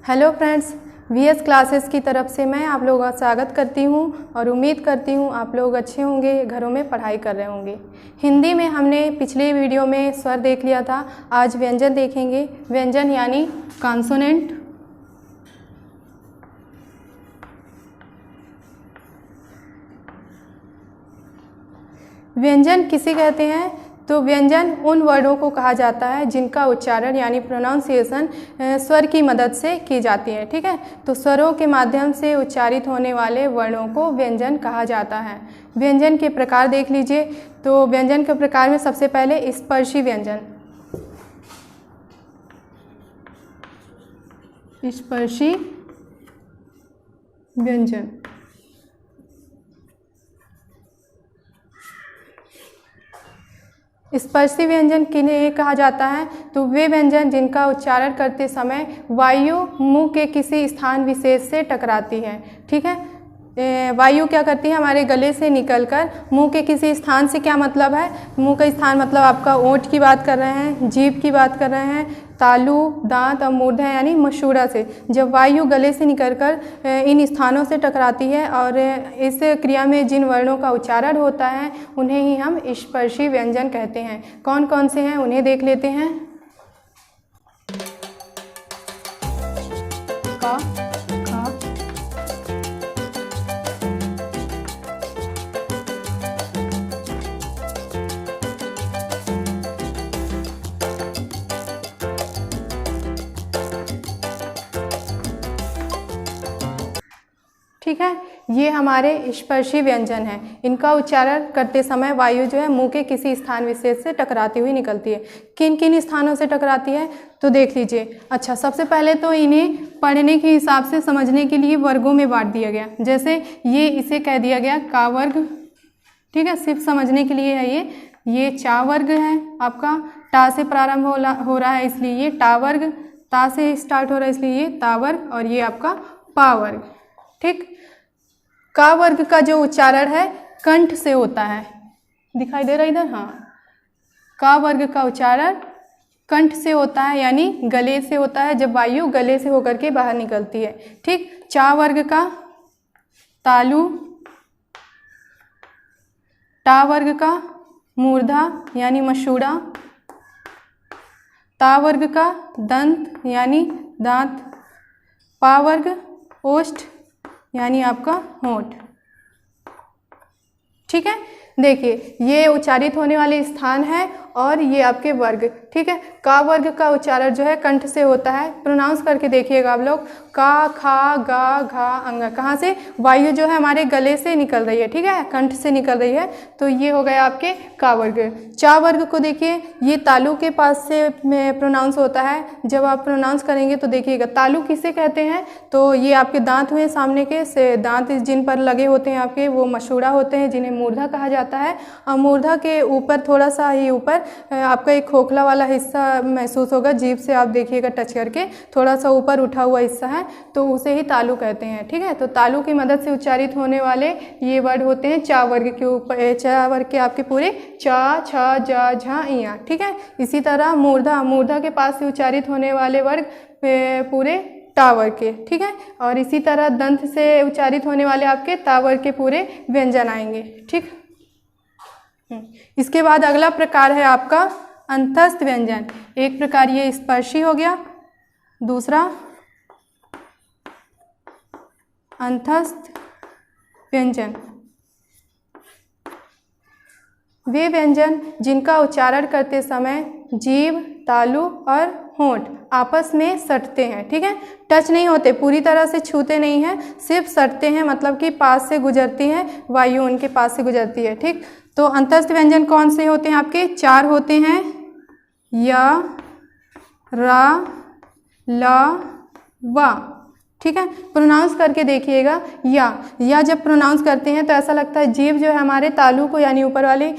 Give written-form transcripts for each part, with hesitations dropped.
Hello friends, VS classes की तरफ से मैं आप लोगों का स्वागत करती हूं और उम्मीद करती हूं आप लोग अच्छे होंगे, घरों में पढ़ाई कर रहे होंगे। हिंदी में हमने पिछले वीडियो में स्वर देख लिया था, आज व्यंजन देखेंगे। व्यंजन यानी कॉन्सोनेंट। व्यंजन किसे कहते हैं? तो व्यंजन उन वर्डों को कहा जाता है जिनका उच्चारण यानी प्रोनाउंसिएशन स्वर की मदद से की जाती है। ठीक है, तो स्वरों के माध्यम से उच्चारित होने वाले वर्णों को व्यंजन कहा जाता है। व्यंजन के प्रकार देख लीजिए। तो व्यंजन के प्रकार में सबसे पहले स्पर्शी व्यंजन। स्पर्शी व्यंजन स्पर्शी व्यंजन किन्हें कहा जाता है? तो वे व्यंजन जिनका उच्चारण करते समय वायु मुंह के किसी स्थान विशेष से टकराती है। ठीक है, वायु क्या करती है, हमारे गले से निकलकर मुंह के किसी स्थान से, क्या मतलब है मुंह का स्थान, मतलब आपका ओंठ की बात कर रहे हैं, जीभ की बात कर रहे हैं, तालू, दांत और मूर्धा यानी मसूड़ा से जब वायु गले से निकलकर इन स्थानों से टकराती है और इस क्रिया में जिन वर्णों का उच्चारण होता है उन्हें ही हम स्पर्शी व्यंजन कहते हैं। कौन कौन से हैं उन्हें देख लेते हैं। का, खा, ठीक है, ये हमारे स्पर्शी व्यंजन हैं। इनका उच्चारण करते समय वायु जो है मुंह के किसी स्थान विशेष से टकराती हुई निकलती है। किन किन स्थानों से टकराती है तो देख लीजिए। अच्छा, सबसे पहले तो इन्हें पढ़ने के हिसाब से समझने के लिए वर्गों में बांट दिया गया। जैसे ये इसे कह दिया गया का वर्ग। ठीक है, सिर्फ समझने के लिए है ये चा वर्ग है आपका, टा से प्रारंभ हो रहा है इसलिए ये टा वर्ग, ता से स्टार्ट हो रहा है इसलिए ये ता वर्ग, और ये आपका पा वर्ग। ठीक, का वर्ग का जो उच्चारण है कंठ से होता है, दिखाई दे रहा है इधर, हाँ, का वर्ग का उच्चारण कंठ से होता है यानी गले से होता है, जब वायु गले से होकर के बाहर निकलती है। ठीक, चा वर्ग का तालु, टा वर्ग का मूर्धा यानी मसूड़ा, ता वर्ग का दंत यानी दांत, पा वर्ग ओष्ठ यानी आपका होंठ। ठीक है, देखिए ये उच्चारित होने वाले स्थान है और ये आपके वर्ग। ठीक है, का वर्ग का उच्चारण जो है कंठ से होता है। प्रोनाउंस करके देखिएगा आप लोग, का, खा, गा, घा, अंगा। कहाँ से? वायु जो है हमारे गले से निकल रही है। ठीक है, कंठ से निकल रही है, तो ये हो गया आपके का वर्ग। चा वर्ग को देखिए, ये तालु के पास से प्रोनाउंस होता है। जब आप प्रोनाउंस करेंगे तो देखिएगा, तालु किसे कहते हैं? तो ये आपके दांत हुए सामने के, से दांत जिन पर लगे होते हैं आपके, वो मसूड़ा होते हैं, जिन्हें मूर्धा कहा जाता है। और मूर्धा के ऊपर थोड़ा सा ही ऊपर आपका एक खोखला वाला हिस्सा महसूस होगा, जीभ से आप देखिएगा टच करके, थोड़ा सा ऊपर उठा हुआ हिस्सा है, तो उसे ही तालु कहते हैं। ठीक है, तो तालु की मदद से उच्चारित होने वाले ये वर्ड होते हैं चा वर्ग के ऊपर, चा वर्ग के आपके पूरे चा, छा, जा, झा, इया। ठीक है, इसी तरह मूर्धा के पास से उच्चारित होने वाले वर्ग पूरे टा वर्ग के। ठीक है, और इसी तरह दंत से उच्चारित होने वाले आपके ता वर्ग के पूरे व्यंजन आएंगे। ठीक, इसके बाद अगला प्रकार है आपका अंतस्थ व्यंजन। एक प्रकार ये स्पर्शी हो गया, दूसरा अंतस्थ व्यंजन। वे व्यंजन जिनका उच्चारण करते समय जीभ, तालु और होंठ आपस में सटते हैं। ठीक है, टच नहीं होते, पूरी तरह से छूते नहीं हैं, सिर्फ सटते हैं, मतलब कि पास से गुजरती है वायु, उनके पास से गुजरती है। ठीक, तो अंतस्थ व्यंजन कौन से होते हैं आपके? 4 होते हैं, या, रा, ला, वा। ठीक है, प्रोनाउंस करके देखिएगा। या जब प्रोनाउंस करते हैं तो ऐसा लगता है जीभ जो है हमारे तालु को यानी ऊपर वाली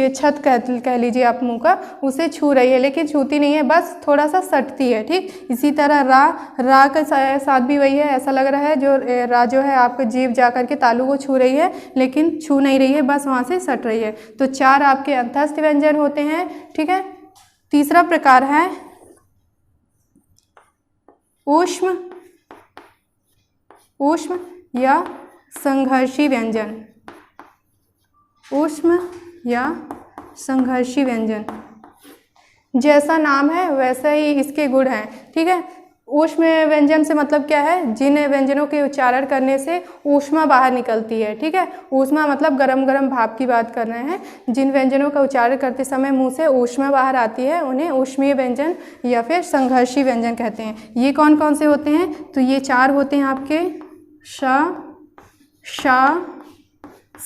छत कह लीजिए आप मुंह का, उसे छू रही है, लेकिन छूती नहीं है, बस थोड़ा सा सटती है। ठीक, इसी तरह रा के साथ भी वही है, ऐसा लग रहा है जो रा जो है आपका जीभ जा करके तालु को छू रही है, लेकिन छू नहीं रही है, बस वहाँ से सट रही है। तो 4 आपके अंतस्थ व्यंजन होते हैं। ठीक है, तीसरा प्रकार है ऊष्म ऊष्म या संघर्षी व्यंजन, ऊष्म या संघर्षी व्यंजन। जैसा नाम है वैसा ही इसके गुण हैं, ठीक है। ऊष्म व्यंजन से मतलब क्या है, जिन व्यंजनों के उच्चारण करने से ऊष्मा बाहर निकलती है, ठीक है। ऊष्मा मतलब गरम गरम भाप की बात कर रहे हैं। जिन व्यंजनों का उच्चारण करते समय मुंह से ऊष्मा बाहर आती है उन्हें ऊष्मीय व्यंजन या फिर संघर्षी व्यंजन कहते हैं। ये कौन कौन से होते हैं, तो ये 4 होते हैं आपके, श, श,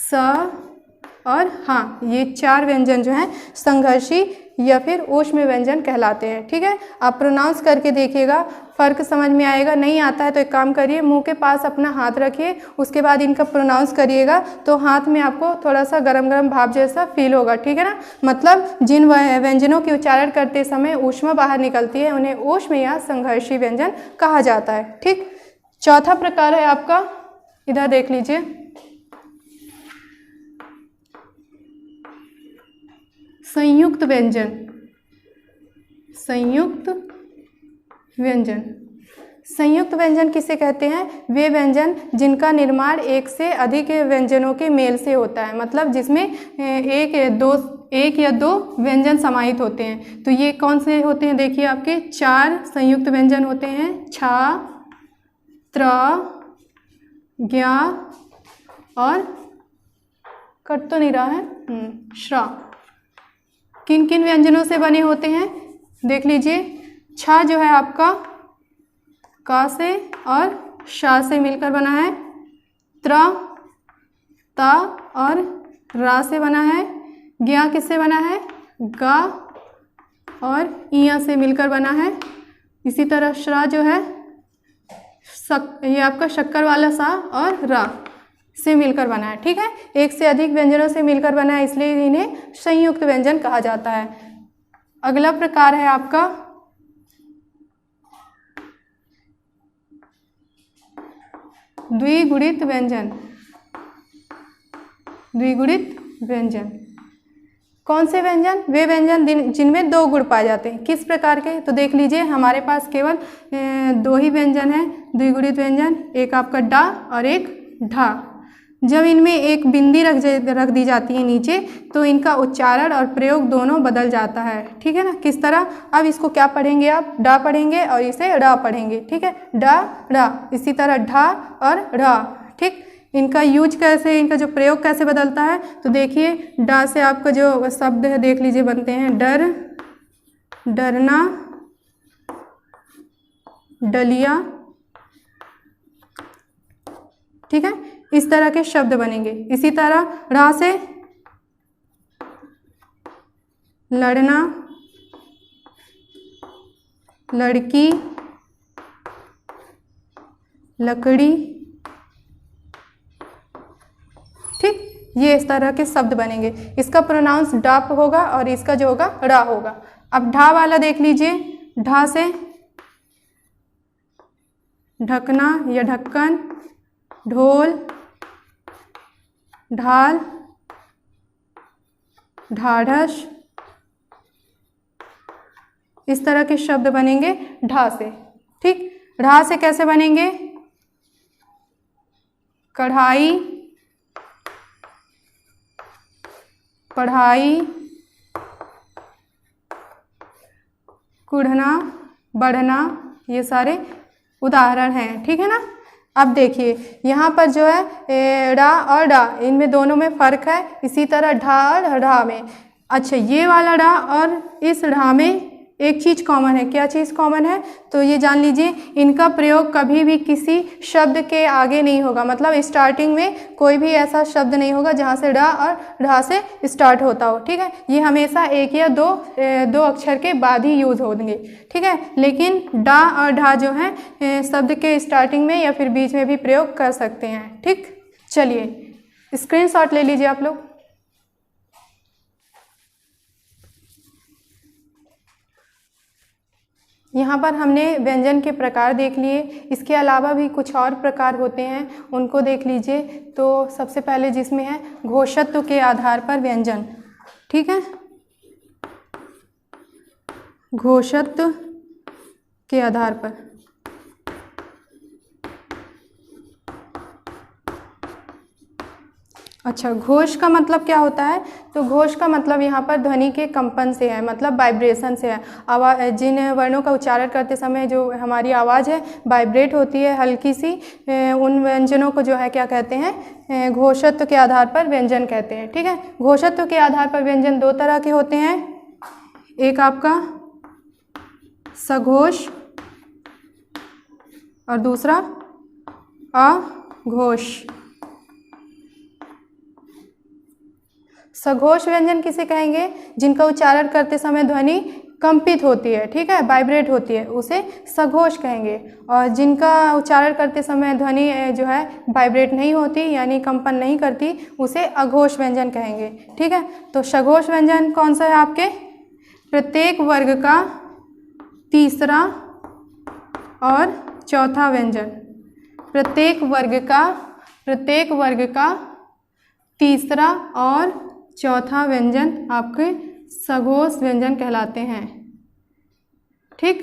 स और हाँ। ये 4 व्यंजन जो हैं संघर्षी या फिर ऊष्म व्यंजन कहलाते हैं, ठीक है। आप प्रोनाउंस करके देखिएगा, फ़र्क समझ में आएगा। नहीं आता है तो एक काम करिए, मुंह के पास अपना हाथ रखिए, उसके बाद इनका प्रोनाउंस करिएगा तो हाथ में आपको थोड़ा सा गरम गरम भाप जैसा फील होगा, ठीक है ना। मतलब जिन व्यंजनों के उच्चारण करते समय ऊष्मा बाहर निकलती है उन्हें ऊष्म या संघर्षी व्यंजन कहा जाता है, ठीक। चौथा प्रकार है आपका, इधर देख लीजिए, संयुक्त व्यंजन। संयुक्त व्यंजन, संयुक्त व्यंजन किसे कहते हैं, वे व्यंजन जिनका निर्माण एक से अधिक व्यंजनों के मेल से होता है, मतलब जिसमें एक या दो व्यंजन समाहित होते हैं। तो ये कौन से होते हैं, देखिए आपके 4 संयुक्त व्यंजन होते हैं, छ, त्र, ज्ञ और कट तो नहीं रहा है, श्र। किन किन व्यंजनों से बने होते हैं, देख लीजिए। छ जो है आपका का से और शा से मिलकर बना है, त्र ता और रा से बना है, ज्ञा किससे बना है, गा और इया से मिलकर बना है। इसी तरह श्रा जो है ये आपका शक्कर वाला सा और रा से मिलकर बना है, ठीक है। एक से अधिक व्यंजनों से मिलकर बना है, इसलिए इन्हें संयुक्त व्यंजन कहा जाता है। अगला प्रकार है आपका द्विगुणित व्यंजन। द्विगुणित व्यंजन कौन से व्यंजन, वे व्यंजन जिनमें 2 गुण पाए जाते हैं। किस प्रकार के, तो देख लीजिए हमारे पास केवल 2 ही व्यंजन हैं द्विगुणित व्यंजन, एक आपका डा और एक ढा। जब इनमें एक बिंदी रख दी जाती है नीचे तो इनका उच्चारण और प्रयोग दोनों बदल जाता है, ठीक है ना। किस तरह, अब इसको क्या पढ़ेंगे आप, डा पढ़ेंगे और इसे ड़ा पढ़ेंगे, ठीक है, डा ड़ा। इसी तरह ढा और ढ़ा, ठीक। इनका यूज कैसे, इनका जो प्रयोग कैसे बदलता है, तो देखिए डा से आपका जो शब्द है देख लीजिए बनते हैं डर, डरना, डलिया, ठीक है। इस तरह के शब्द बनेंगे। इसी तरह रा से लड़ना, लड़की, लकड़ी, ठीक। ये इस तरह के शब्द बनेंगे। इसका प्रोनाउंस डाप होगा और इसका जो होगा रा होगा। अब ढा वाला देख लीजिए, ढा से ढकना या ढक्कन, ढोल, ढाल, ढाढ़स, इस तरह के शब्द बनेंगे ढा से, ठीक। ढा से कैसे बनेंगे, कढ़ाई, पढ़ाई, कुढ़ना, बढ़ना, ये सारे उदाहरण हैं, ठीक है ना। अब देखिए यहाँ पर जो है ड़ा और डा, इनमें दोनों में फ़र्क है। इसी तरह ढा और ढा में, अच्छा ये वाला ढा और इस ढा में एक चीज़ कॉमन है। क्या चीज़ कॉमन है, तो ये जान लीजिए, इनका प्रयोग कभी भी किसी शब्द के आगे नहीं होगा। मतलब स्टार्टिंग में कोई भी ऐसा शब्द नहीं होगा जहाँ से डा और ढा से स्टार्ट होता हो, ठीक है। ये हमेशा एक या दो अक्षर के बाद ही यूज़ होंगे, ठीक है। लेकिन डा और ढा जो है शब्द के स्टार्टिंग में या फिर बीच में भी प्रयोग कर सकते हैं, ठीक। चलिए स्क्रीनशॉट ले लीजिए आप लोग। यहाँ पर हमने व्यंजन के प्रकार देख लिए। इसके अलावा भी कुछ और प्रकार होते हैं, उनको देख लीजिए। तो सबसे पहले जिसमें है घोषत्व के आधार पर व्यंजन, ठीक है। घोषत्व के आधार पर, अच्छा, घोष का मतलब क्या होता है? तो घोष का मतलब यहाँ पर ध्वनि के कंपन से है, मतलब वाइब्रेशन से है। आवाज़, जिन वर्णों का उच्चारण करते समय जो हमारी आवाज़ है वाइब्रेट होती है हल्की सी, उन व्यंजनों को जो है क्या कहते हैं? घोषत्व के आधार पर व्यंजन कहते हैं। ठीक है, घोषत्व के आधार पर व्यंजन दो तरह के होते हैं, एक आपका सघोष और दूसरा अघोष। सघोष व्यंजन किसे कहेंगे? जिनका उच्चारण करते समय ध्वनि कंपित होती है, ठीक है, वाइब्रेट होती है, उसे सघोष कहेंगे। और जिनका उच्चारण करते समय ध्वनि जो है वाइब्रेट नहीं होती यानी कंपन नहीं करती, उसे अघोष व्यंजन कहेंगे। ठीक है, तो सघोष व्यंजन कौन सा है आपके? प्रत्येक वर्ग का तीसरा और चौथा व्यंजन। प्रत्येक वर्ग का तीसरा और चौथा व्यंजन आपके सघोष व्यंजन कहलाते हैं। ठीक,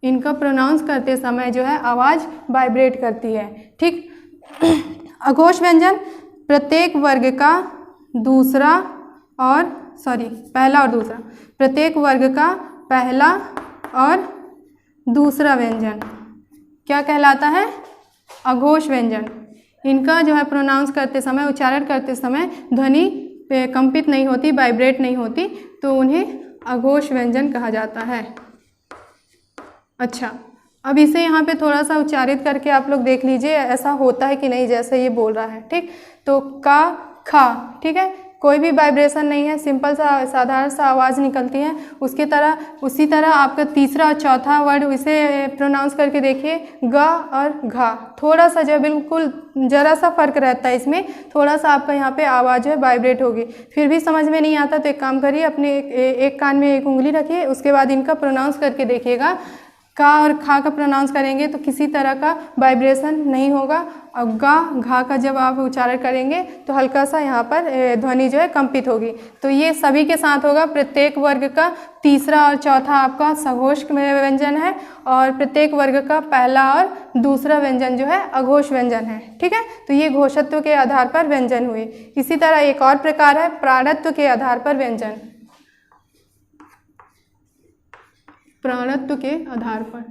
इनका प्रोनाउंस करते समय जो है आवाज़ वाइब्रेट करती है। ठीक, अघोष व्यंजन प्रत्येक वर्ग का पहला और दूसरा, प्रत्येक वर्ग का पहला और दूसरा व्यंजन क्या कहलाता है? अघोष व्यंजन। इनका जो है प्रोनाउंस करते समय, उच्चारण करते समय ध्वनि कंपित नहीं होती, वाइब्रेट नहीं होती, तो उन्हें अघोष व्यंजन कहा जाता है। अच्छा, अब इसे यहाँ पे थोड़ा सा उच्चारित करके आप लोग देख लीजिए ऐसा होता है कि नहीं जैसे ये बोल रहा है। ठीक, तो का, खा, ठीक है, कोई भी वाइब्रेशन नहीं है, सिंपल सा साधारण सा आवाज़ निकलती है। उसी तरह आपका तीसरा और चौथा वर्ड इसे प्रोनाउंस करके देखिए, ग और घा, थोड़ा सा जो बिल्कुल ज़रा सा फ़र्क रहता है इसमें, थोड़ा सा आपका यहाँ पे आवाज़ जो है वाइब्रेट होगी। फिर भी समझ में नहीं आता तो एक काम करिए, अपने एक कान में एक उंगली रखिए, उसके बाद इनका प्रोनाउंस करके देखिएगा। का और खा का प्रोनाउंस करेंगे तो किसी तरह का वाइब्रेशन नहीं होगा, और गा, घा का जब आप उच्चारण करेंगे तो हल्का सा यहाँ पर ध्वनि जो है कंपित होगी। तो ये सभी के साथ होगा। प्रत्येक वर्ग का तीसरा और चौथा आपका सघोष व्यंजन है, और प्रत्येक वर्ग का पहला और दूसरा व्यंजन जो है अघोष व्यंजन है। ठीक है, तो ये घोषत्व के आधार पर व्यंजन हुए। इसी तरह एक और प्रकार है प्राणत्व के आधार पर व्यंजन। प्राणत्व के आधार पर,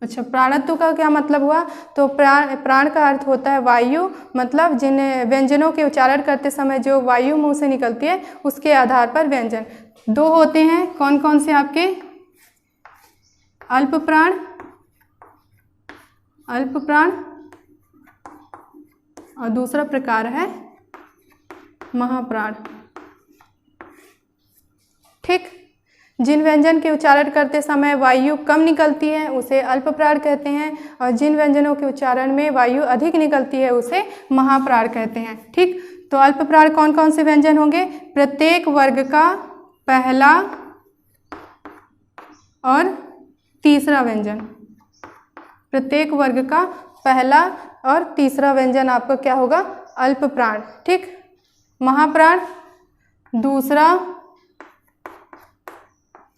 अच्छा, प्राणत्व का क्या मतलब हुआ? तो प्राण का अर्थ होता है वायु, मतलब जिन व्यंजनों के उच्चारण करते समय जो वायु मुंह से निकलती है उसके आधार पर व्यंजन। दो होते हैं, कौन कौन से आपके? अल्प प्राण और दूसरा प्रकार है महाप्राण। ठीक, जिन व्यंजन के उच्चारण करते समय वायु कम निकलती है उसे अल्प प्राण कहते हैं, और जिन व्यंजनों के उच्चारण में वायु अधिक निकलती है उसे महाप्राण कहते हैं। ठीक, तो अल्प प्राण कौन कौन से व्यंजन होंगे? प्रत्येक वर्ग का पहला और तीसरा व्यंजन। प्रत्येक वर्ग का पहला और तीसरा व्यंजन आपका क्या होगा? अल्प प्राण। ठीक, महाप्राण दूसरा,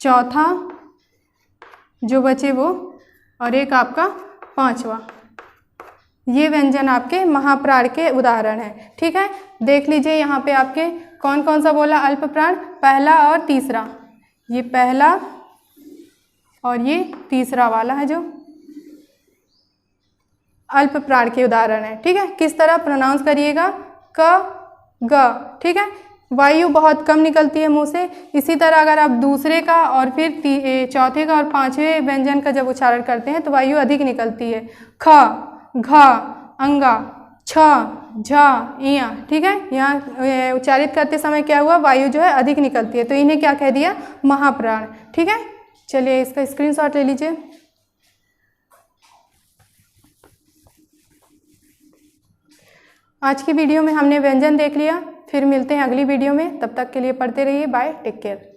चौथा जो बचे वो, और एक आपका पांचवा। ये व्यंजन आपके महाप्राण के उदाहरण हैं। ठीक है, देख लीजिए यहाँ पे आपके कौन कौन सा बोला? अल्प प्राण, पहला और तीसरा। ये पहला और ये तीसरा वाला है जो अल्प प्राण के उदाहरण है। ठीक है, किस तरह प्रोनाउंस करिएगा? क, ग। ठीक है, वायु बहुत कम निकलती है मुंह से। इसी तरह अगर आप दूसरे का और फिर चौथे का और पांचवें व्यंजन का जब उच्चारण करते हैं तो वायु अधिक निकलती है। ख, घ, अंगा, छ, झ, इया। ठीक है, यहाँ उच्चारित करते समय क्या हुआ? वायु जो है अधिक निकलती है, तो इन्हें क्या कह दिया? महाप्राण। ठीक है, चलिए इसका स्क्रीनशॉट ले लीजिए। आज की वीडियो में हमने व्यंजन देख लिया, फिर मिलते हैं अगली वीडियो में। तब तक के लिए पढ़ते रहिए। Bye, take care.